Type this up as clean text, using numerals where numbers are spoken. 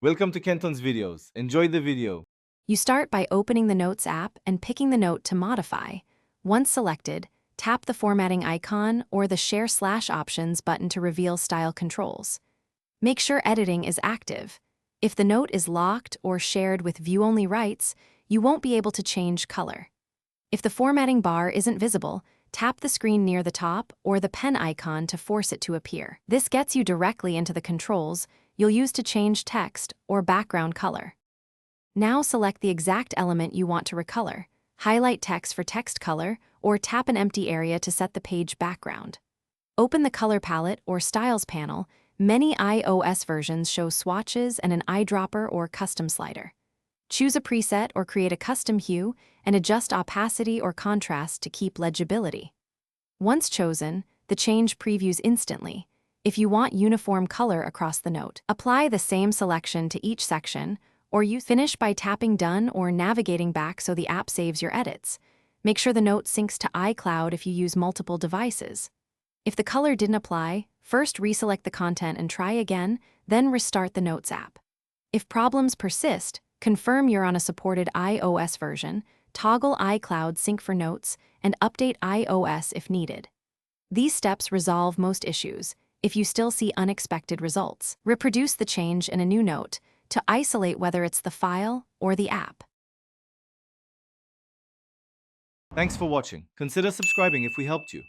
Welcome to Kenton's videos. Enjoy the video. You start by opening the Notes app and picking the note to modify. Once selected, tap the formatting icon or the Share/Options button to reveal style controls. Make sure editing is active. If the note is locked or shared with view-only rights, you won't be able to change color. If the formatting bar isn't visible, tap the screen near the top or the pen icon to force it to appear. This gets you directly into the controls you'll use to change text or background color. Now select the exact element you want to recolor. Highlight text for text color, or tap an empty area to set the page background. Open the Color Palette or Styles panel. Many iOS versions show swatches and an eyedropper or custom slider. Choose a preset or create a custom hue and adjust opacity or contrast to keep legibility. Once chosen, the change previews instantly. If you want uniform color across the note, apply the same selection to each section, or you finish by tapping Done or navigating back so the app saves your edits. Make sure the note syncs to iCloud if you use multiple devices. If the color didn't apply, first reselect the content and try again, then restart the Notes app. If problems persist, confirm you're on a supported iOS version, toggle iCloud sync for notes, and update iOS if needed. These steps resolve most issues. If you still see unexpected results, reproduce the change in a new note to isolate whether it's the file or the app. Thanks for watching. Consider subscribing if we helped you.